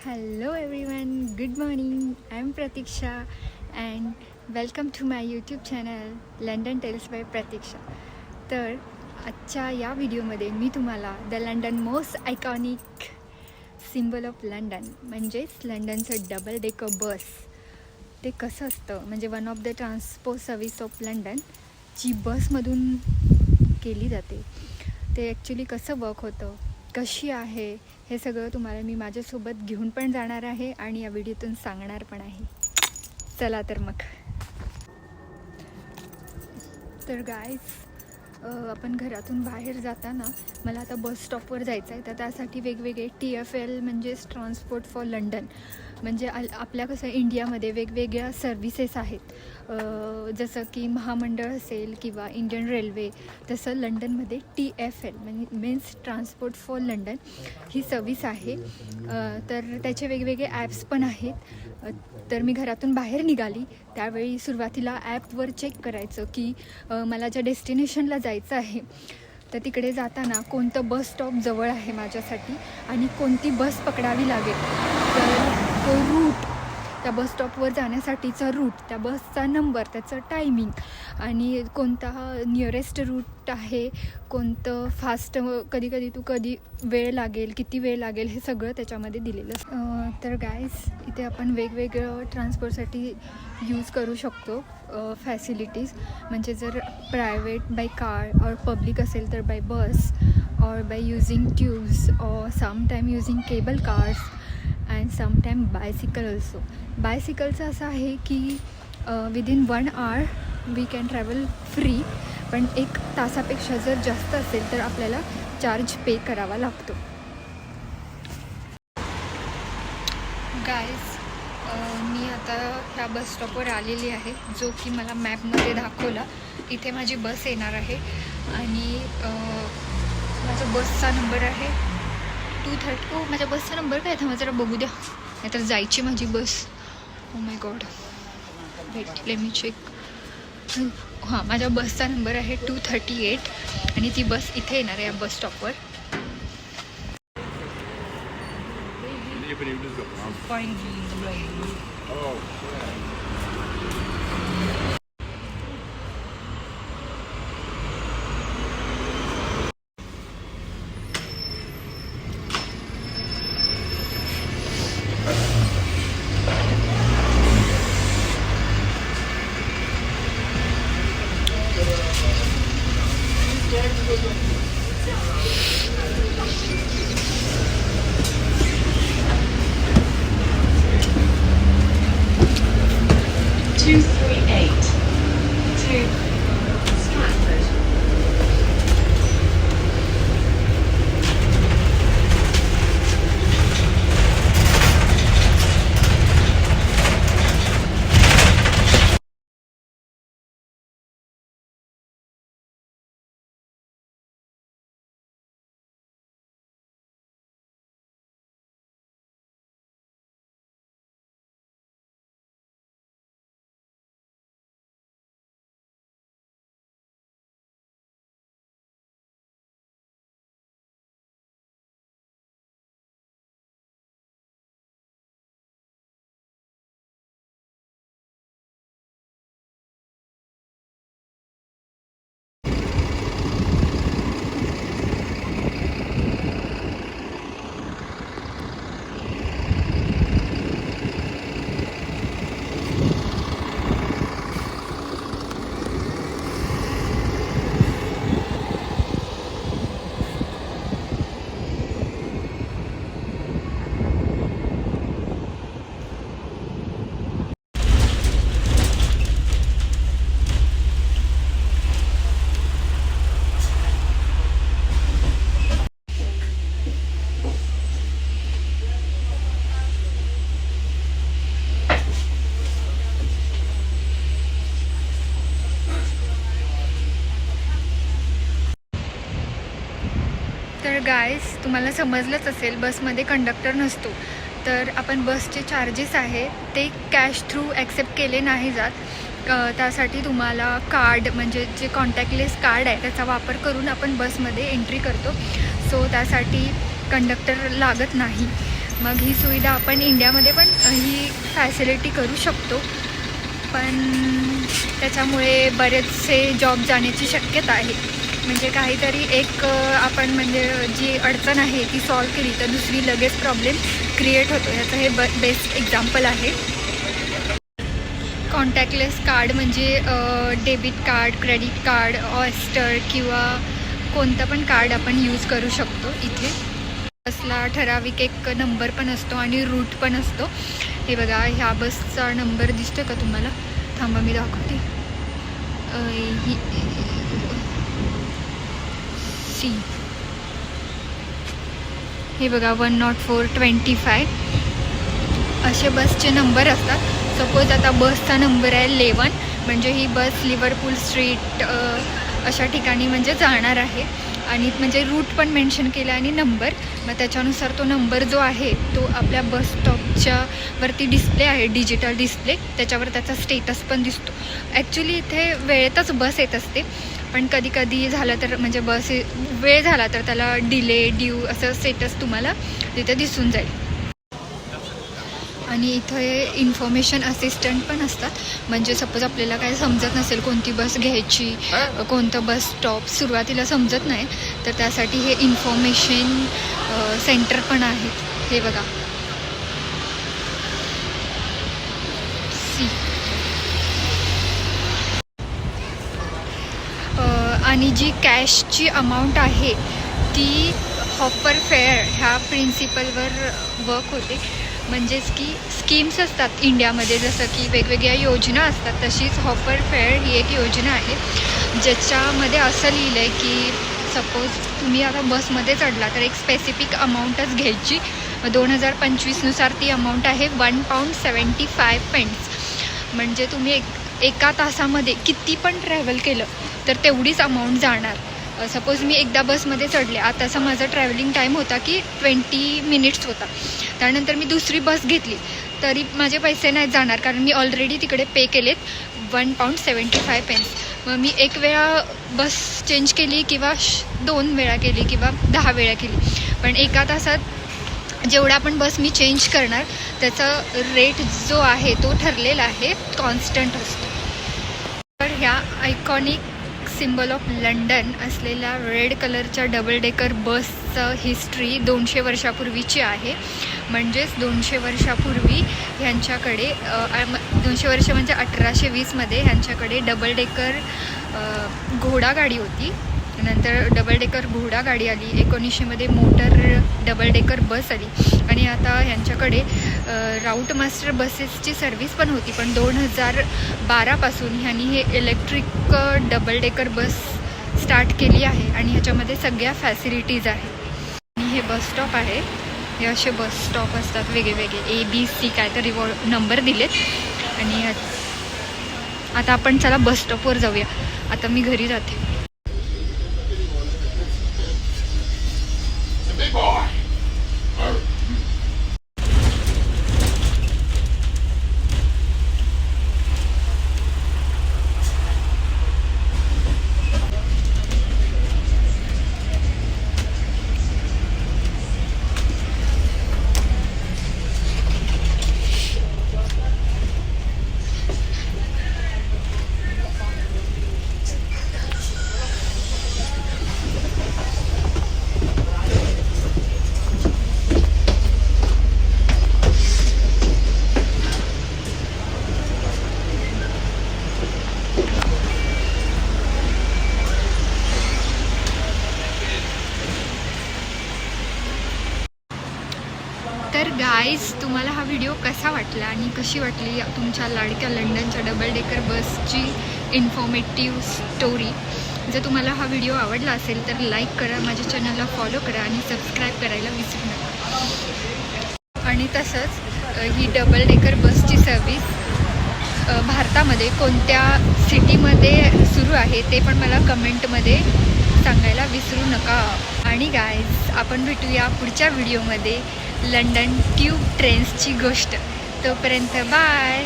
Hello everyone, good morning. I am Pratiksha and welcome to my YouTube channel London Tales by Pratiksha. तर आजच्या या व्हिडिओमध्ये मी तुम्हाला the London most iconic symbol of London म्हणजेच लंडनचं डबल डेकर बस ते कसं असतं, म्हणजे one of the transport service of London जी बसमधून केली जाते ते ॲक्च्युली कसं वर्क होतं, कशी आहे, हे सगळं तुम्हाला मी माझ्यासोबत घेऊन पण जाणार आहे आणि या व्हिडिओतून सांगणार पण आहे. चला तर मग. तर गाईज, आपण घरातून बाहेर जाताना मला आता बस स्टॉपवर जायचं आहे, तर त्यासाठी वेगवेगळे TFL म्हणजेच ट्रान्सपोर्ट फॉर लंडन, म्हणजे आपल्या कसं इंडियामध्ये वेगवेगळ्या सर्विसेस आहेत, जसं की महामंडळ असेल किंवा इंडियन रेल्वे, तसं लंडनमध्ये TFL म्हणजे means transport for London he service आहे. तर त्याचे वेगवेगळे ॲप्स पण आहेत. तर मी घरातून बाहेर निघाली त्यावेळी सुरुवातीला ॲपवर चेक करायचं की मला ज्या डेस्टिनेशनला जायचं आहे तर तिकडे जाताना कोणतं बस स्टॉप जवळ आहे माझ्यासाठी आणि कोणती बस पकडावी लागेल. तर तो रूट, त्या बस स्टॉपवर जाण्यासाठीचा रूट, त्या बसचा नंबर, त्याचं टायमिंग आणि कोणता नियरेस्ट रूट आहे, कोणतं फास्ट, कधी वेळ लागेल, किती वेळ लागेल, हे सगळं त्याच्यामध्ये दिलेलं. तर गाईज, इथे आपण वेगवेगळं ट्रान्सपोर्टसाठी यूज करू शकतो फॅसिलिटीज, म्हणजे जर प्रायव्हेट बाय कार और पब्लिक असेल तर बाय बस और बाय यूजिंग ट्यूब्स और sometime using cable cars and sometime bicycle also. बायसिकलचं असं आहे की within 1 hour we can travel free, पण 1 तासापेक्षा जर जास्त असेल तर आपल्याला चार्ज पे करावा लागतो. गाईज, मी आता ह्या बस स्टॉपवर आलेली आहे, जो की मला मॅपमध्ये दाखवला. इथे माझी बस येणार आहे आणि माझा बसचा नंबर आहे 230. माझ्या बसचा नंबर काय था, जरा बघू द्या, नाहीतर जायची माझी bus. Oh my god, wait, let me check. हां, माझ्या बसचा नंबर आहे 238 आणि ती बस इथे येणार आहे या बस स्टॉपवर. तर गाईज, तुम्हाला समजलंच असेल, बसमध्ये कंडक्टर नसतो, तर आपण बसचे चार्जेस आहेत ते कॅश थ्रू ॲक्सेप्ट केले नाही जात. त्यासाठी तुम्हाला कार्ड, म्हणजे जे कॉन्टॅक्टलेस कार्ड आहे त्याचा वापर करून आपण बसमध्ये एंट्री करतो. सो त्यासाठी कंडक्टर लागत नाही. मग ही सुविधा आपण इंडियामध्ये पण ही फॅसिलिटी करू शकतो, पण त्याच्यामुळे बरेचसे जॉब जाण्याची शक्यता आहे. म्हणजे काहीतरी एक आपण म्हणजे जी अडचण आहे ती सॉल्व केली तर दुसरी लगेच प्रॉब्लेम क्रिएट होतो. याचं हे बेस्ट एक्झाम्पल आहे. कॉन्टॅक्टलेस कार्ड म्हणजे debit card, credit card, oyster किंवा कोणतं पण कार्ड आपण यूज करू शकतो. इथे बसला ठराविक एक नंबर पण असतो आणि रूट पण असतो. हे बघा, ह्या बसचा नंबर दिसतो का तुम्हाला? थांबा मी दाखवते. हे बघा 10425 असे बसचे नंबर असतात. सपोज आता बसचा नंबर आहे 11, म्हणजे ही बस लिव्हरपूल स्ट्रीट अशा ठिकाणी म्हणजे जाणार आहे. आणि म्हणजे रूट पण मेन्शन केला आणि नंबर, मग त्याच्यानुसार तो नंबर जो आहे तो आपल्या बस स्टॉपच्या वरती डिस्प्ले आहे, डिजिटल डिस्प्ले, त्याच्यावर त्याचा स्टेटस पण दिसतो. ॲक्च्युली इथे वेळेतच बस येत असते, पण कधी कधी झालं तर म्हणजे बस वेळ झाला तर त्याला डिले ड्यू असं स्टेटस तुम्हाला तिथे दिसून जाईल. आणि इथे इन्फॉर्मेशन असिस्टंट पण असतात. म्हणजे सपोज आपल्याला काय समजत नसेल कोणती बस घ्यायची, कोणतं बस स्टॉप सुरुवातीला समजत नाही, तर त्यासाठी हे इन्फॉर्मेशन सेंटर पण आहे. हे बघा, आणि जी कॅशची अमाऊंट आहे ती हॉपर फेअर ह्या प्रिन्सिपलवर वर्क होते. म्हणजेच की स्कीम्स असतात इंडियामध्ये, जसं की वेगवेगळ्या योजना असतात, तशीच हॉपर फेअर ही एक योजना आहे, ज्याच्यामध्ये असं लिहिलं आहे की सपोज तुम्ही आता बसमध्ये चढला तर एक स्पेसिफिक अमाऊंटच घ्यायची. 2025नुसार ती अमाऊंट आहे £1.75. म्हणजे तुम्ही एका तासामध्ये किती पण ट्रॅव्हल केलं तर तेवढीच अमाऊंट जाणार. सपोज मी एकदा बसमध्ये चढले, आताचा माझा ट्रॅव्हलिंग टाईम होता की 20 मिनिट्स होता. त्यानंतर मी दुसरी बस घेतली तरी माझे पैसे नाही जाणार, कारण मी ऑलरेडी तिकडे पे केलेत £1.75. मग मी एक वेळा बस चेंज केली किंवा 2 वेळा केली किंवा 10 वेळा केली, पण एका तासात जेवढा आपण बस मी चेंज करणार त्याचा रेट जो आहे तो ठरलेला आहे, कॉन्स्टंट असतो. तर ह्या आयकॉनिक सिम्बॉल ऑफ लंडन असलेल्या रेड कलरच्या डबल डेकर बसचं हिस्ट्री 200 वर्षापूर्वीची आहे. म्हणजेच 200 वर्षापूर्वी ह्यांच्याकडे 200 वर्ष म्हणजे 1820मध्ये ह्यांच्याकडे डबल डेकर घोडागाडी होती. नंतर डबल डेकर घोडागाडी आली, 1900मध्ये मोटर डबल डेकर बस आली, आणि आता ह्यांच्याकडे राऊट मास्टर बसेसची सर्विस पण होती. पण 2012पासून ह्यांनी हे इलेक्ट्रिक डबल डेकर बस स्टार्ट केली आहे आणि ह्याच्यामध्ये सगळ्या फॅसिलिटीज आहे. आणि हे बस स्टॉप आहे. हे असे बस स्टॉप असतात वेगळे वेगळे, ABC काहीतरी नंबर दिलेत. आणि आता आपण चला बस स्टॉपवर जाऊया. आता मी घरी जाते. तर गाईज, तुम्हाला हा व्हिडिओ कसा वाटला आणि कशी वाटली तुमच्या लाडक्या लंडनच्या डबल डेकर बसची इन्फॉर्मेटिव्ह स्टोरी? जर तुम्हाला हा व्हिडिओ आवडला असेल तर लाईक करा, माझ्या चॅनलला फॉलो करा आणि सबस्क्राईब करायला विसरू नका. आणि तसंच ही डबल डेकर बसची सर्विस भारतामध्ये कोणत्या सिटीमध्ये सुरू आहे ते पण मला कमेंटमध्ये सांगायला विसरू नका. आणि गाईज, आपण भेटूया पुढच्या व्हिडिओमध्ये लंडन ट्यूब ट्रेन्सची गोष्ट. तोपर्यंत बाय.